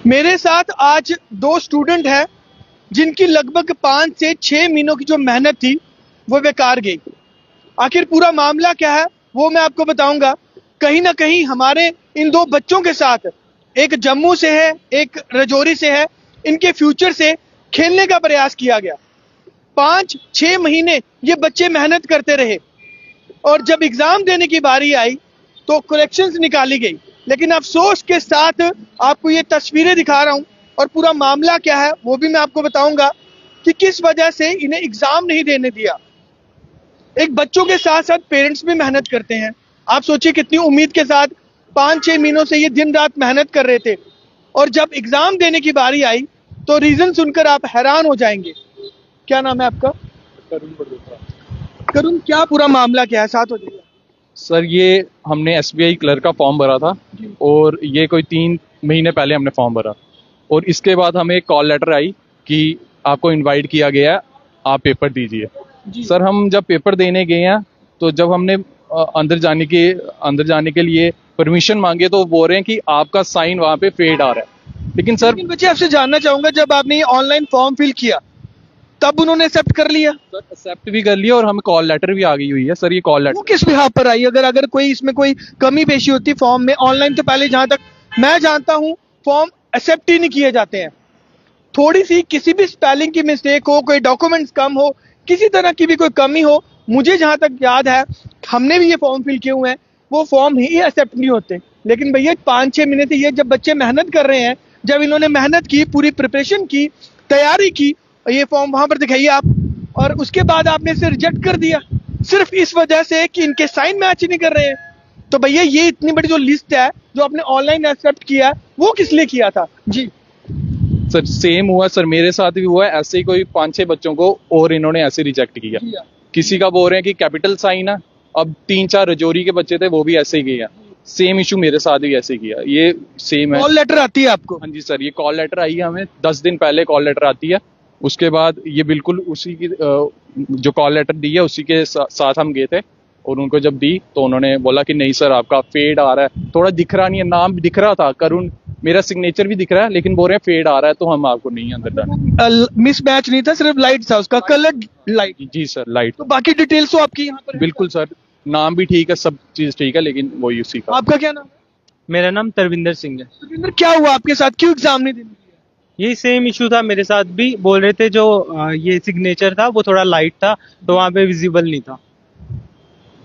मेरे साथ आज दो स्टूडेंट हैं जिनकी लगभग 5 से 6 महीनों की जो मेहनत थी वो बेकार गई। आखिर पूरा मामला क्या है वो मैं आपको बताऊंगा। कहीं ना कहीं हमारे इन दो बच्चों के साथ, एक जम्मू से है एक राजौरी से है, इनके फ्यूचर से खेलने का प्रयास किया गया। 5-6 महीने ये बच्चे मेहनत करते रहे और जब एग्जाम देने की बारी आई तो करेक्शंस निकाली गई। लेकिन अफसोस के साथ आपको ये तस्वीरें दिखा रहा हूं और पूरा मामला क्या है वो भी मैं आपको बताऊंगा कि किस वजह से इन्हें एग्जाम नहीं देने दिया। एक बच्चों के साथ साथ पेरेंट्स भी मेहनत करते हैं। आप सोचिए कितनी उम्मीद के साथ 5-6 महीनों से ये दिन रात मेहनत कर रहे थे और जब एग्जाम देने की बारी आई तो रीजन सुनकर आप हैरान हो जाएंगे। क्या नाम है आपका? करुण, क्या पूरा मामला क्या है? साथ हो जाइए सर। ये हमने SBI क्लर्क का फॉर्म भरा था और ये कोई 3 महीने पहले हमने फॉर्म भरा और इसके बाद हमें एक कॉल लेटर आई कि आपको इनवाइट किया गया है, आप पेपर दीजिए। सर हम जब पेपर देने गए हैं तो जब हमने अंदर जाने के लिए परमिशन मांगे तो वो बोल रहे हैं कि आपका साइन वहाँ पे फेड आ रहा है। लेकिन सर बच्चे आपसे जानना चाहूंगा, जब आपने ये ऑनलाइन फॉर्म फिल किया तब उन्होंने एक्सेप्ट कर लिया? सर एक्सेप्ट भी कर लिया और हमें कॉल लेटर भी आ गई हुई है। सर ये कॉल लेटर वो किस बिहाफ पर आई? अगर कोई इसमें कोई कमी पेशी होती फॉर्म में ऑनलाइन, तो पहले जहां तक मैं जानता हूं फॉर्म एक्सेप्ट ही नहीं किए जाते हैं। थोड़ी सी किसी भी स्पेलिंग की मिस्टेक हो, कोई डॉक्यूमेंट्स कम हो, किसी तरह की भी कोई कमी हो, मुझे जहां तक याद है हमने भी ये फॉर्म फिल किए हुए हैं, वो फॉर्म ही एक्सेप्ट नहीं होते। लेकिन भैया 5-6 महीने से ये जब बच्चे मेहनत कर रहे हैं, जब इन्होंने मेहनत की, पूरी प्रिपरेशन की, तैयारी की, ये फॉर्म वहां पर दिखाइए आप, और उसके बाद आपने इसे रिजेक्ट कर दिया सिर्फ इस वजह से कि इनके साइन मैच ही नहीं कर रहे हैं। तो भैया ये इतनी बड़ी जो लिस्ट है जो आपने ऑनलाइन एक्सेप्ट किया वो किस लिए किया था? जी सर सेम हुआ सर, मेरे साथ भी हुआ है ऐसे ही। कोई 5-6 बच्चों को और इन्होंने ऐसे रिजेक्ट किया। किसी का बोल रहे हैं कि कैपिटल साइन है, अब 3-4 राजौरी के बच्चे थे वो भी ऐसे ही किया। सेम इशू मेरे साथ भी ऐसे किया। ये सेम है। कॉल लेटर आती है आपको? हाँ जी सर, ये कॉल लेटर आई है हमें 10 दिन पहले कॉल लेटर आती है। उसके बाद ये बिल्कुल उसी की जो कॉल लेटर दी है उसी के साथ हम गए थे और उनको जब दी तो उन्होंने बोला कि नहीं सर आपका फेड आ रहा है, थोड़ा दिख रहा नहीं है, नाम दिख रहा था करुण, मेरा सिग्नेचर भी दिख रहा है, लेकिन बोल रहे हैं फेड आ रहा है तो हम आपको नहीं अंदर जाने। मिस मैच नहीं था, सिर्फ लाइट था, उसका कलर लाइट। जी सर लाइट। तो बाकी डिटेल्स तो आपकी यहाँ पर बिल्कुल सर, नाम भी ठीक है, सब चीज ठीक है, लेकिन वही उसी का। आपका क्या नाम? मेरा नाम तरविंदर सिंह है। सुखविंदर, क्या हुआ आपके साथ? क्यों एग्जाम नहीं देने दिया? यही सेम इशू था मेरे साथ भी। बोल रहे थे जो ये सिग्नेचर था वो थोड़ा लाइट था तो वहां पे विजिबल नहीं था।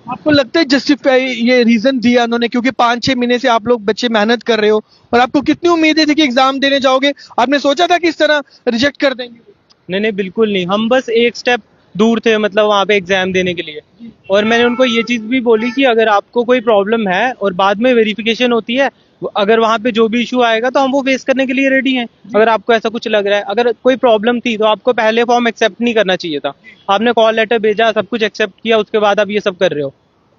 आपको लगता है जस्टिफाई ये रीजन दिया उन्होंने? क्योंकि 5-6 महीने से आप लोग बच्चे मेहनत कर रहे हो और आपको कितनी उम्मीदें थी कि एग्जाम देने जाओगे, आपने सोचा था कि इस तरह रिजेक्ट कर देंगे? नहीं नहीं बिल्कुल नहीं, हम बस एक स्टेप दूर थे मतलब वहां पे एग्जाम देने के लिए। और मैंने उनको ये चीज भी बोली कि अगर आपको कोई प्रॉब्लम है और बाद में वेरिफिकेशन होती है, अगर वहां पे जो भी इशू आएगा तो हम वो फेस करने के लिए रेडी हैं। अगर आपको ऐसा कुछ लग रहा है, अगर कोई प्रॉब्लम थी तो आपको पहले फॉर्म एक्सेप्ट नहीं करना चाहिए था। आपने कॉल लेटर भेजा, सब कुछ एक्सेप्ट किया, उसके बाद आप ये सब कर रहे हो।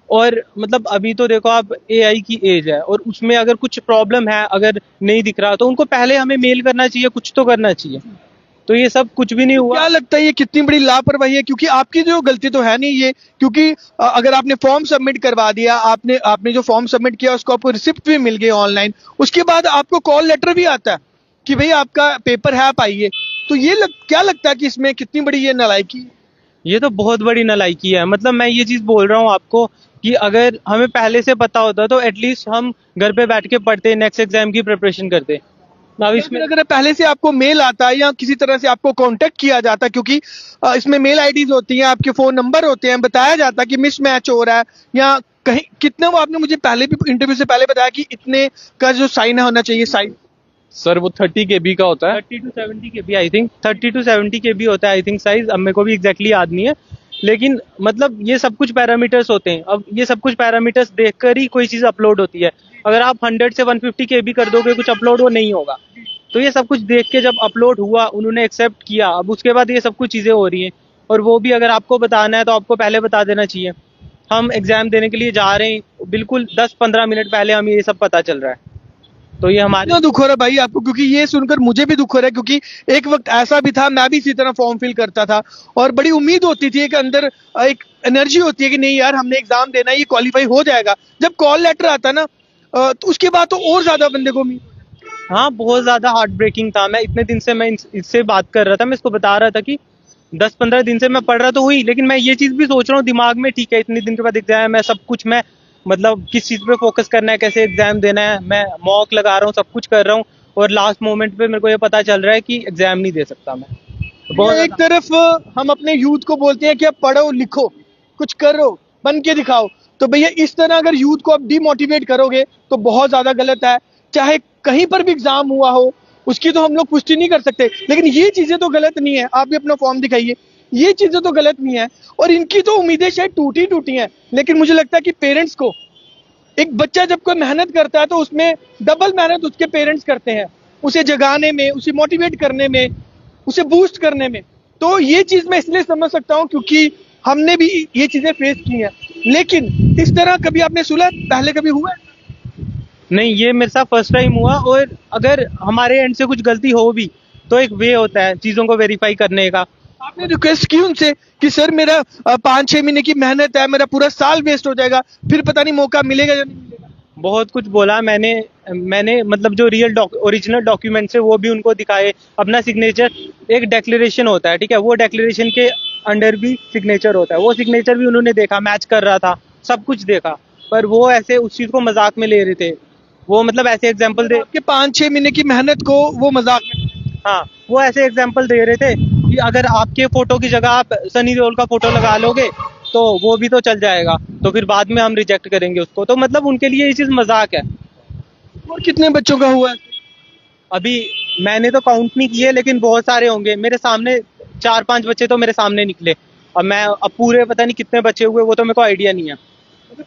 और मतलब अभी तो देखो आप AI की एज है और उसमें अगर कुछ प्रॉब्लम है, अगर नहीं दिख रहा तो उनको पहले हमें मेल करना चाहिए, कुछ तो करना चाहिए। तो ये सब कुछ भी नहीं हुआ। क्या लगता है ये कितनी बड़ी लापरवाही है? क्योंकि आपकी जो गलती तो है नहीं ये, क्योंकि अगर आपने फॉर्म सबमिट करवा दिया, आपने जो फॉर्म सबमिट किया उसको आपको रिसिप्ट भी मिल गई ऑनलाइन, उसके बाद आपको कॉल लेटर भी आता है कि भाई आपका पेपर है, आप आइए। तो ये क्या लगता है कि इसमें कितनी बड़ी ये नालायकी है? ये तो बहुत बड़ी नालायकी है। मतलब मैं ये चीज बोल रहा हूँ आपको कि अगर हमें पहले से पता होता तो एटलीस्ट हम घर पे बैठ के पढ़ते, नेक्स्ट एग्जाम की प्रिपरेशन करते। अब इसमें अगर पहले से आपको मेल आता है या किसी तरह से आपको कांटेक्ट किया जाता, क्योंकि इसमें मेल आईडीज होती हैं, आपके फोन नंबर होते हैं, बताया जाता कि मिसमैच हो रहा है या कहीं कितने, वो आपने मुझे पहले भी इंटरव्यू से पहले बताया कि इतने का जो साइन है होना चाहिए साइज। सर वो 30 KB का होता है। 30 to 70 KB I think, 30 to 70 KB होता है आई थिंक साइज। अब मेरे को भी एग्जैक्टली याद नहीं है, लेकिन मतलब ये सब कुछ पैरामीटर्स होते हैं। अब ये सब कुछ पैरामीटर्स देखकर ही कोई चीज अपलोड होती है। अगर आप 100 से 150 KB कर दोगे कुछ अपलोड, वो नहीं होगा। तो ये सब कुछ देख के जब अपलोड हुआ, उन्होंने एक्सेप्ट किया, अब उसके बाद ये सब कुछ चीजें हो रही हैं। और वो भी अगर आपको बताना है तो आपको पहले बता देना चाहिए। हम एग्जाम देने के लिए जा रहे हैं, बिल्कुल 10-15 मिनट पहले हमें ये सब पता चल रहा है। तो ये हमारे दुख हो रहा है भाई आपको? क्योंकि ये सुनकर मुझे भी दुख हो रहा है, क्योंकि एक वक्त ऐसा भी था, मैं भी इसी तरह फॉर्म फिल करता था और बड़ी उम्मीद होती थी, एक अंदर एक एनर्जी होती है कि नहीं यार हमने एग्जाम देना है, ये क्वालिफाई हो जाएगा। जब कॉल लेटर आता ना तो उसके बाद तो और ज्यादा बंदे को उम्मीद। हाँ, बहुत ज्यादा हार्ट ब्रेकिंग था। मैं इतने दिन से मैं इससे बात कर रहा था, मैं इसको बता रहा था कि 10-15 दिन से मैं पढ़ रहा तो हुई, लेकिन मैं ये चीज भी सोच रहा हूँ दिमाग में, ठीक है इतने दिन के बाद एग्जाम है, सब कुछ मैं मतलब किस चीज पे फोकस करना है, कैसे एग्जाम देना है, मैं मॉक लगा रहा हूँ, सब कुछ कर रहा हूँ, और लास्ट मोमेंट पे मेरे को ये पता चल रहा है कि एग्जाम नहीं दे सकता मैं। तो बहुत एक तरफ हम अपने यूथ को बोलते हैं कि आप पढ़ो लिखो कुछ करो बन के दिखाओ, तो भैया इस तरह अगर यूथ को आप डिमोटिवेट करोगे तो बहुत ज्यादा गलत है। चाहे कहीं पर भी एग्जाम हुआ हो उसकी तो हम लोग पुष्टि नहीं कर सकते, लेकिन ये चीजें तो गलत नहीं है। आप भी अपना फॉर्म दिखाइए, ये चीजें तो गलत नहीं है। और इनकी तो उम्मीदें शायद टूटी टूटी हैं, लेकिन मुझे लगता है कि पेरेंट्स को, एक बच्चा जब कोई मेहनत करता है तो उसमें डबल मेहनत उसके पेरेंट्स करते हैं, उसे जगाने में, उसे मोटिवेट करने में, उसे बूस्ट करने में। तो ये चीज मैं इसलिए समझ सकता हूँ क्योंकि हमने भी ये चीजें फेस की हैं। लेकिन इस तरह कभी आपने सुना है? पहले कभी हुआ है? नहीं, ये मेरे साथ फर्स्ट टाइम हुआ। और अगर हमारे एंड से कुछ गलती हो भी तो एक वे होता है चीजों को वेरीफाई करने का। आपने रिक्वेस्ट की उनसे कि सर मेरा 5-6 महीने की मेहनत है, मेरा पूरा साल वेस्ट हो जाएगा, फिर पता नहीं मौका मिलेगा या नहीं मिलेगा? बहुत कुछ बोला मैंने। मैंने मतलब जो रियल ओरिजिनल डॉक्यूमेंट्स है वो भी उनको दिखाए, अपना सिग्नेचर, एक डेक्लेरेशन होता है, ठीक है, वो डेक्लेरेशन के अंडर भी सिग्नेचर होता है, वो सिग्नेचर भी उन्होंने देखा, मैच कर रहा था, सब कुछ देखा, पर वो ऐसे उस चीज को मजाक में ले रहे थे। वो मतलब ऐसे एग्जाम्पल दे, आपके 5-6 महीने की मेहनत को वो मजाक में। हाँ, वो ऐसे एग्जाम्पल दे रहे थे कि अगर आपके फोटो की जगह आप सनी देओल का फोटो लगा लोगे तो वो भी तो चल जाएगा, तो फिर बाद में हम रिजेक्ट करेंगे उसको। तो मतलब उनके लिए ये चीज मजाक है। और कितने बच्चों का हुआ है? अभी मैंने तो काउंट नहीं किए, लेकिन बहुत सारे होंगे मेरे सामने। 4-5 बच्चे तो मेरे सामने निकले। अब पूरे पता नहीं कितने बच्चे हुए, वो तो मेरे को आइडिया नहीं है।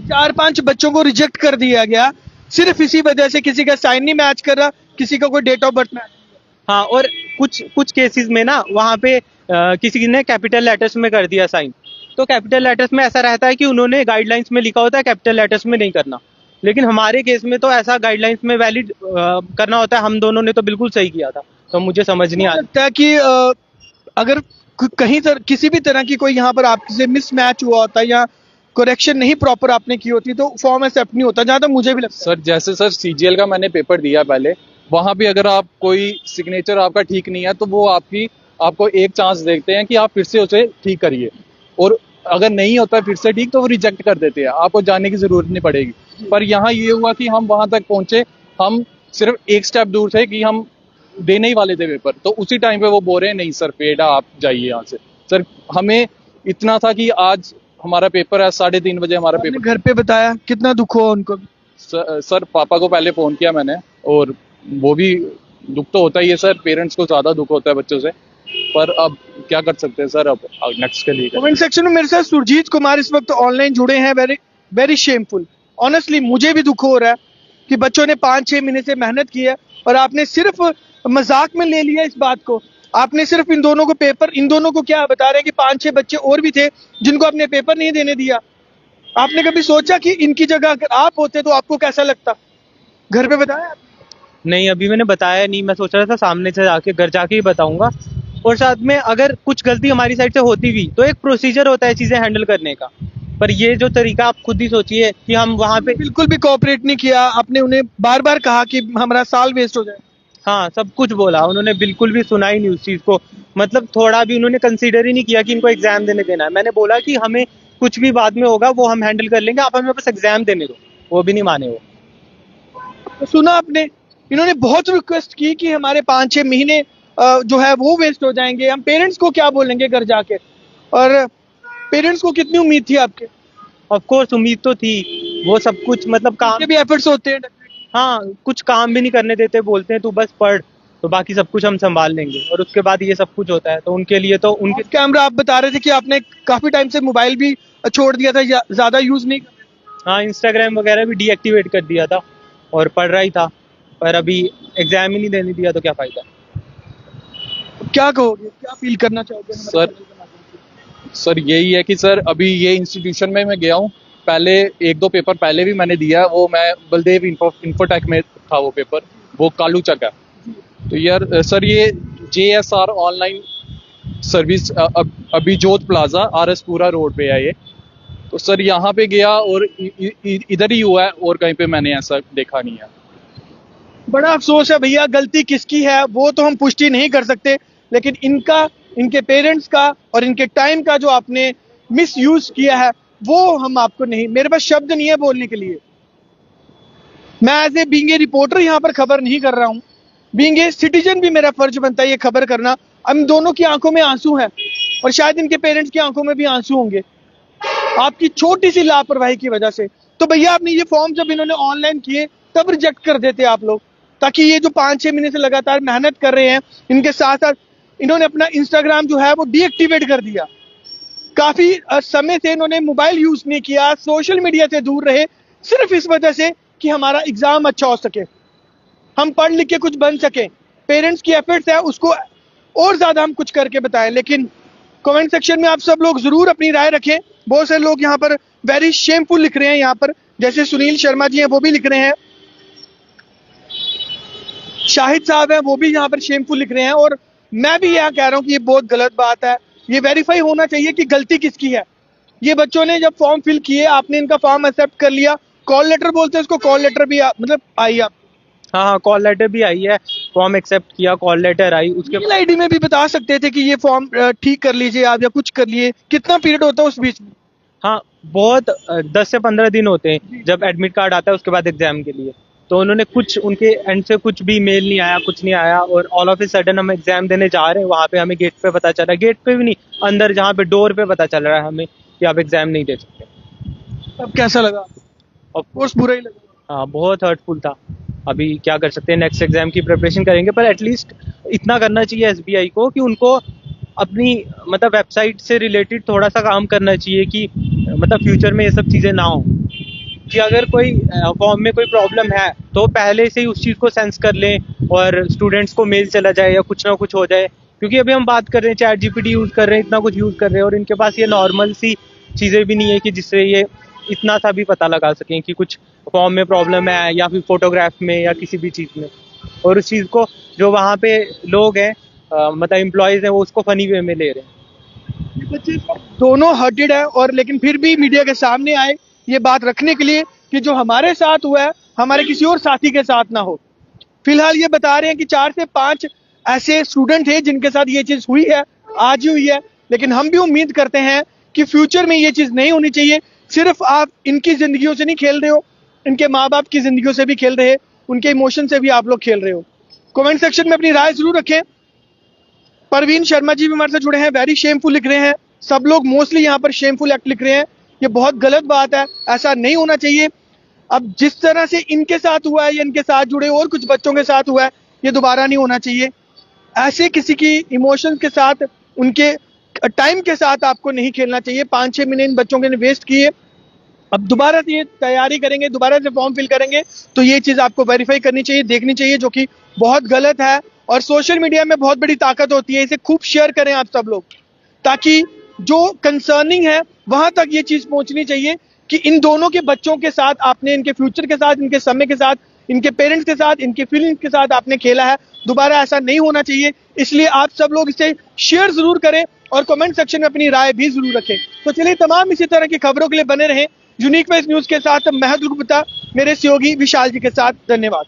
4-5 बच्चों को रिजेक्ट कर दिया गया सिर्फ इसी वजह से, किसी का साइन नहीं मैच कर रहा, किसी का कोई डेट ऑफ बर्थ मैच। हाँ, और कुछ केसेस में ना वहाँ पे किसी ने कैपिटल लेटर्स में कर दिया साइन। तो कैपिटल लेटर्स में ऐसा रहता है कि उन्होंने गाइडलाइंस में लिखा होता है कैपिटल लेटर्स में नहीं करना, लेकिन हमारे केस में तो ऐसा गाइडलाइंस में वैलिड करना होता है। हम दोनों ने तो बिल्कुल सही किया था, तो मुझे समझ नहीं आ लगता है कि अगर कहीं किसी भी तरह की कोई यहाँ पर आपसे मिसमैच हुआ होता या करेक्शन नहीं प्रॉपर आपने की होती तो फॉर्म एक्सेप्ट नहीं होता, जहां तक मुझे भी लगता है। सर जैसे सर सीजीएल का मैंने पेपर दिया पहले, वहां भी अगर आप कोई सिग्नेचर आपका ठीक नहीं है तो वो आपको एक चांस देखते हैं कि आप फिर से उसे ठीक करिए, और अगर नहीं होता है फिर से ठीक तो वो रिजेक्ट कर देते हैं, आपको जाने की जरूरत नहीं पड़ेगी। पर यहाँ ये हुआ कि हम वहां तक पहुंचे, हम सिर्फ एक स्टेप दूर थे कि हम देने ही वाले थे पेपर, तो उसी टाइम पे वो बोल रहे हैं नहीं सर पेड है, आप जाइए यहाँ से। सर हमें इतना था कि आज हमारा पेपर है, 3:30 बजे हमारा आपने पेपर। घर पे बताया, कितना दुख हुआ उनको? सर पापा को पहले फोन किया मैंने, और वो भी दुख तो होता ही है सर, पेरेंट्स को ज्यादा दुख होता है बच्चों से, पर अब क्या कर सकते हैं सर, अब नेक्स्ट के लिए। कमेंट सेक्शन में मेरे साथ सुरजीत कुमार इस वक्त ऑनलाइन जुड़े हैं। वेरी वेरी शेमफुल, ऑनेस्टली मुझे भी दुख हो रहा है कि बच्चों ने 5-6 महीने से मेहनत की है और आपने सिर्फ मजाक में ले लिया इस बात को। आपने सिर्फ इन दोनों को क्या बता रहे हैं कि 5-6 बच्चे और भी थे जिनको आपने पेपर नहीं देने दिया। आपने कभी सोचा कि इनकी जगह अगर आप होते तो आपको कैसा लगता? घर पे बताया? नहीं, अभी मैंने बताया नहीं, मैं सोच रहा था सामने से जाके घर जाके ही बताऊंगा। और साथ में अगर कुछ गलती हमारी साइड से होती भी तो एक प्रोसीजर होता है चीजें हैंडल करने का, पर ये जो तरीका आप खुद ही सोचिए कि हम वहां पे बिल्कुल भी कोऑपरेट नहीं किया आपने, उन्हें बार बार कहा कि हमारा साल वेस्ट हो जाए। हाँ, सब कुछ बोला उन्होंने, बिल्कुल भी सुना ही नहीं उस चीज को। मतलब थोड़ा भी उन्होंने कंसीडर ही नहीं किया कि इनको एग्जाम देने देना है। मैंने बोला कि हमें कुछ भी बाद में होगा वो हम हैंडल कर लेंगे, आप हमें बस एग्जाम देने दो, वो भी नहीं माने वो। तो सुना आपने, इन्होंने बहुत रिक्वेस्ट की कि हमारे 5-6 महीने जो है वो वेस्ट हो जाएंगे, हम पेरेंट्स को क्या बोलेंगे घर जाके। और पेरेंट्स को कितनी उम्मीद थी आपके? ऑफ कोर्स उम्मीद तो थी, वो सब कुछ मतलब काम के भी एफर्ट्स होते हैं। हाँ, कुछ काम भी नहीं करने देते, बोलते हैं तू बस पढ़ तो बाकी सब कुछ हम संभाल लेंगे, और उसके बाद ये सब कुछ होता है। तो उनके लिए तो उनके कैमरा आप बता रहे थे कि आपने काफी टाइम से मोबाइल भी छोड़ दिया था, ज्यादा यूज नहीं। हाँ, इंस्टाग्राम वगैरह भी डीएक्टिवेट कर दिया था और पढ़ रहा ही था, पर अभी एग्जाम ही नहीं देने दिया तो क्या फायदा। क्या कहोगे, क्या फील करना चाहोगे? सर यही है कि सर अभी ये इंस्टीट्यूशन में मैं गया हूँ, पहले 1-2 पेपर पहले भी मैंने दिया, वो मैं बलदेव इंफोटेक में था वो पेपर, वो कालूचक है। तो यार सर ये JSR ऑनलाइन सर्विस अभी जोत प्लाजा RS पूरा रोड पे है ये। तो सर यहाँ पे गया और इधर ही हुआ है, और कहीं पे मैंने ऐसा देखा नहीं है। बड़ा अफसोस है भैया, गलती किसकी है वो तो हम पुष्टि नहीं कर सकते, लेकिन इनका, इनके पेरेंट्स का और इनके टाइम का जो आपने मिस यूज किया है वो हम आपको नहीं, मेरे पास शब्द नहीं है बोलने के लिए। मैं as a being a reporter यहाँ पर खबर नहीं कर रहा हूँ, बीइंग ए सिटीजन भी मेरा फर्ज बनता है ये खबर करना। हम दोनों की आंखों में आंसू हैं और शायद इनके पेरेंट्स की आंखों में भी आंसू होंगे आपकी छोटी सी लापरवाही की वजह से। तो भैया आपने ये फॉर्म जब इन्होंने ऑनलाइन किए तब रिजेक्ट कर देते आप लोग, ताकि ये जो 5-6 महीने से लगातार मेहनत कर रहे हैं, इनके साथ साथ इन्होंने अपना इंस्टाग्राम जो है वो डीएक्टिवेट कर दिया। काफी समय से इन्होंने मोबाइल यूज नहीं किया, सोशल मीडिया से दूर रहे, सिर्फ इस वजह से कि हमारा एग्जाम अच्छा हो सके, हम पढ़ लिख के कुछ बन सके। पेरेंट्स की एफर्ट्स है उसको और ज्यादा हम कुछ करके बताएं। लेकिन कमेंट सेक्शन में आप सब लोग जरूर अपनी राय रखें। बहुत सारे लोग यहाँ पर वेरी शेमफुल लिख रहे हैं, यहाँ पर जैसे सुनील शर्मा जी हैं वो भी लिख रहे हैं, शाहिद साहब हैं वो भी यहाँ पर शेमफुल लिख रहे हैं, और मैं भी यहाँ कह रहा हूँ कि ये बहुत गलत बात है। ये वेरीफाई होना चाहिए कि गलती किसकी है। ये बच्चों ने जब फॉर्म फिल किए, आपने इनका फॉर्म एक्सेप्ट कर लिया, कॉल लेटर बोलते हैं उसको, कॉल लेटर भी मतलब आई आप? हाँ हाँ, कॉल लेटर भी आई है, फॉर्म एक्सेप्ट किया, कॉल लेटर आई, उसके ईमेल आईडी में भी बता सकते थे कि ये फॉर्म ठीक कर लीजिए आप या कुछ कर लिए। कितना पीरियड होता है उस बीच में? हाँ बहुत 10 से 15 दिन होते हैं जब एडमिट कार्ड आता है उसके बाद एग्जाम के लिए। तो उन्होंने कुछ, उनके एंड से कुछ भी मेल नहीं आया, कुछ नहीं आया, और ऑल ऑफ ए सडन हम एग्जाम देने जा रहे हैं, वहाँ पे हमें गेट पे पता चल रहा है, गेट पे भी नहीं, अंदर जहाँ पे डोर पे पता चल रहा है हमें कि आप एग्जाम नहीं दे सकते। अब कैसा लगा? ऑफ कोर्स बुरा ही लगा। हाँ, बहुत हर्टफुल था। अभी क्या कर सकते हैं, नेक्स्ट एग्जाम की प्रिपरेशन करेंगे, पर एटलीस्ट इतना करना चाहिए एसबीआई को कि उनको अपनी मतलब वेबसाइट से रिलेटेड थोड़ा सा काम करना चाहिए कि मतलब फ्यूचर में ये सब चीज़ें ना हो, कि अगर कोई फॉर्म में कोई प्रॉब्लम है तो पहले से ही उस चीज़ को सेंस कर लें और स्टूडेंट्स को मेल चला जाए या कुछ ना कुछ हो जाए। क्योंकि अभी हम बात कर रहे हैं, चैट जीपीटी यूज़ कर रहे हैं, इतना कुछ यूज़ कर रहे हैं, और इनके पास ये नॉर्मल सी चीज़ें भी नहीं है कि जिससे ये इतना सा भी पता लगा सकें कि कुछ फॉर्म में प्रॉब्लम है या फिर फोटोग्राफ में या किसी भी चीज़ में। और उस चीज़ को जो वहाँ पे लोग हैं मतलब एम्प्लॉयज़ हैं वो उसको फनी वे में ले रहे हैं। ये बच्चे दोनों हर्टेड है, और लेकिन फिर भी मीडिया के सामने आए ये बात रखने के लिए कि जो हमारे साथ हुआ है हमारे किसी और साथी के साथ ना हो। फिलहाल ये बता रहे हैं कि 4 से 5 ऐसे स्टूडेंट हैं जिनके साथ ये चीज हुई है, आज ही हुई है, लेकिन हम भी उम्मीद करते हैं कि फ्यूचर में ये चीज नहीं होनी चाहिए। सिर्फ आप इनकी जिंदगियों से नहीं खेल रहे हो, इनके माँ बाप की जिंदगियों से भी खेल रहे, उनके इमोशन से भी आप लोग खेल रहे हो। कमेंट सेक्शन में अपनी राय जरूर रखें। परवीन शर्मा जी भी हमारे साथ जुड़े हैं, वेरी शेमफुल लिख रहे हैं, सब लोग मोस्टली यहाँ पर शेमफुल एक्ट लिख रहे हैं। ये बहुत गलत बात है, ऐसा नहीं होना चाहिए। अब जिस तरह से इनके साथ हुआ है या इनके साथ जुड़े और कुछ बच्चों के साथ हुआ है, ये दोबारा नहीं होना चाहिए। ऐसे किसी की इमोशंस के साथ, उनके टाइम के साथ आपको नहीं खेलना चाहिए। 5-6 महीने इन बच्चों के ने वेस्ट किए, अब दोबारा से ये तैयारी करेंगे, दोबारा से फॉर्म फिल करेंगे, तो ये चीज़ आपको वेरीफाई करनी चाहिए, देखनी चाहिए, जो कि बहुत गलत है। और सोशल मीडिया में बहुत बड़ी ताकत होती है, इसे खूब शेयर करें आप सब लोग, ताकि जो कंसर्निंग है वहां तक ये चीज़ पहुंचनी चाहिए कि इन दोनों के बच्चों के साथ आपने, इनके फ्यूचर के साथ, इनके समय के साथ, इनके पेरेंट्स के साथ, इनके फीलिंग्स के साथ आपने खेला है। दोबारा ऐसा नहीं होना चाहिए, इसलिए आप सब लोग इसे शेयर जरूर करें और कमेंट सेक्शन में अपनी राय भी जरूर रखें। तो चलिए, तमाम इसी तरह की खबरों के लिए बने रहें यूनिक वाइज न्यूज के साथ। महद गुप्ता मेरे सहयोगी विशाल जी के साथ, धन्यवाद।